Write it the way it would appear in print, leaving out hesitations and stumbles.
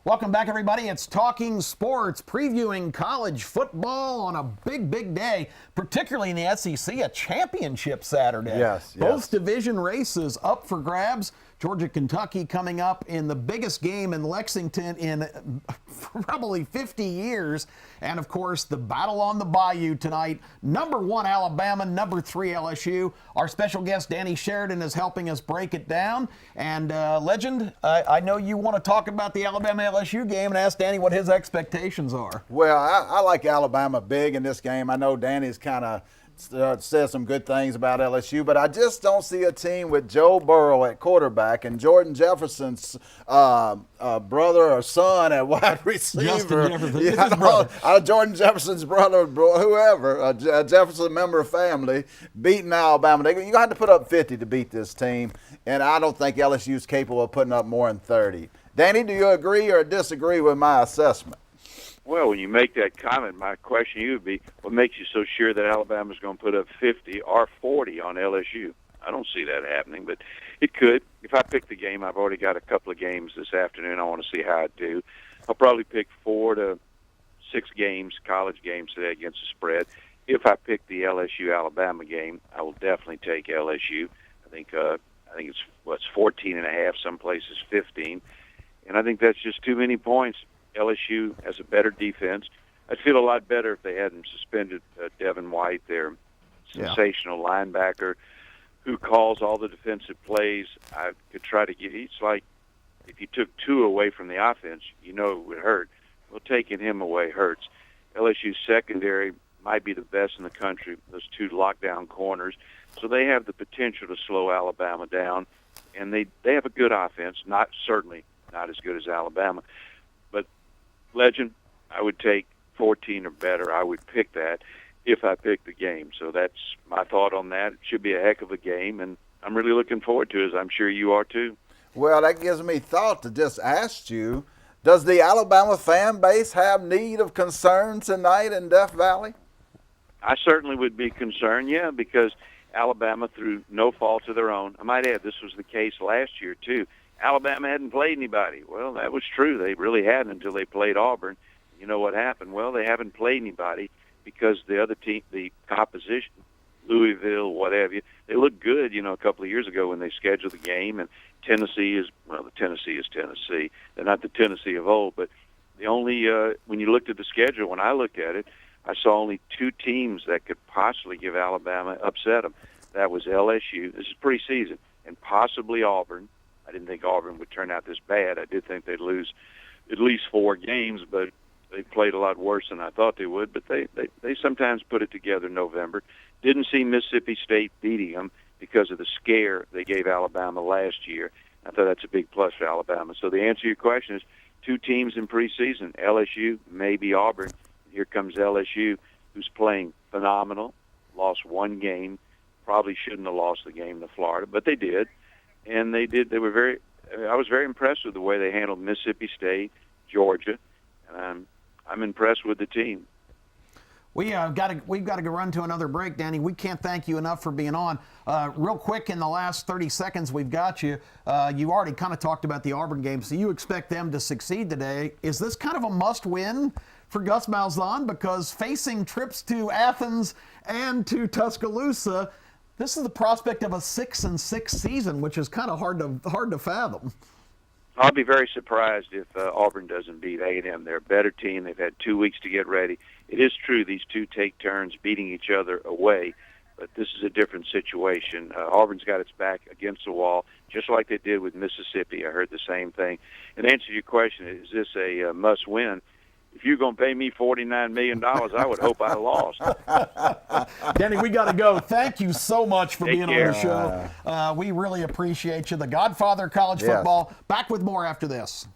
Welcome back, everybody. It's Talking Sports, previewing college football on a big, big day, particularly in the SEC, a championship Saturday. Yes. Both division races up for grabs. Georgia, Kentucky coming up in the biggest game in Lexington in probably 50 years. And, of course, the battle on the Bayou tonight. Number 1, Alabama. Number 3, LSU. Our special guest, Danny Sheridan, is helping us break it down. And, Legend, I know you want to talk about the Alabama-LSU game and ask Danny what his expectations are. Well, I like Alabama big in this game. I know Danny's kind of said some good things about LSU, but I just don't see a team with Joe Burrow at quarterback and Jordan Jefferson's brother or son at wide receiver. Justin Jefferson, his brother. Jordan Jefferson's brother, whoever, a Jefferson member of family, beating Alabama. You're going to have to put up 50 to beat this team, and I don't think LSU's capable of putting up more than 30. Danny, do you agree or disagree with my assessment? Well, when you make that comment, my question to you would be, what makes you so sure that Alabama's going to put up 50 or 40 on LSU? I don't see that happening, but it could. If I pick the game, I've already got a couple of games this afternoon. I want to see how I do. I'll probably pick 4 to 6 games, college games today against the spread. If I pick the LSU-Alabama game, I will definitely take LSU. I think it's 14.5, some places 15, and I think that's just too many points. LSU has a better defense. I'd feel a lot better if they hadn't suspended Devin White, their sensational linebacker, who calls all the defensive plays. I could try to get. It's like if you took 2 away from the offense, you know it would hurt. Well, taking him away hurts. LSU's secondary might be the best in the country. Those 2 lockdown corners, so they have the potential to slow Alabama down, and they have a good offense. Certainly not as good as Alabama. Legend, I would take 14 or better. I would pick that if I pick the game. So that's my thought on that. It should be a heck of a game, and I'm really looking forward to it, as I'm sure you are too. Well, that gives me thought to just ask you, does the Alabama fan base have need of concern tonight in Death Valley? I certainly would be concerned, yeah, because Alabama, through no fault of their own, I might add this was the case last year too, Alabama hadn't played anybody. Well, that was true. They really hadn't until they played Auburn. You know what happened? Well, they haven't played anybody because the other team, the opposition, Louisville, whatever, they looked good, a couple of years ago when they scheduled the game. And Tennessee is Tennessee. They're not the Tennessee of old. But the only, when you looked at the schedule, when I looked at it, I saw only 2 teams that could possibly give Alabama, upset them. That was LSU. This is preseason. And possibly Auburn. I didn't think Auburn would turn out this bad. I did think they'd lose at least 4 games, but they played a lot worse than I thought they would. But they sometimes put it together in November. Didn't see Mississippi State beating them because of the scare they gave Alabama last year. I thought that's a big plus for Alabama. So the answer to your question is 2 teams in preseason, LSU, maybe Auburn. Here comes LSU, who's playing phenomenal, lost 1 game, probably shouldn't have lost the game to Florida, but they did. And they were I was very impressed with the way they handled Mississippi State, Georgia, and I'm impressed with the team. We've got to go run to another break, Danny. We can't thank you enough for being on. Real quick, in the last 30 seconds we've got you, you already kind of talked about the Auburn game, so you expect them to succeed today. Is this kind of a must-win for Gus Malzahn? Because facing trips to Athens and to Tuscaloosa, this is the prospect of a 6-6 season, which is kind of hard to fathom. I'll be very surprised if Auburn doesn't beat A&M. They're a better team. They've had 2 weeks to get ready. It is true these 2 take turns beating each other away, but this is a different situation. Auburn's got its back against the wall, just like they did with Mississippi. I heard the same thing. And to answer your question, is this a must-win? If you're going to pay me $49 million, I would hope I lost. Danny, we got to go. Thank you so much for being on the show. We really appreciate you. The Godfather of college football. Back with more after this.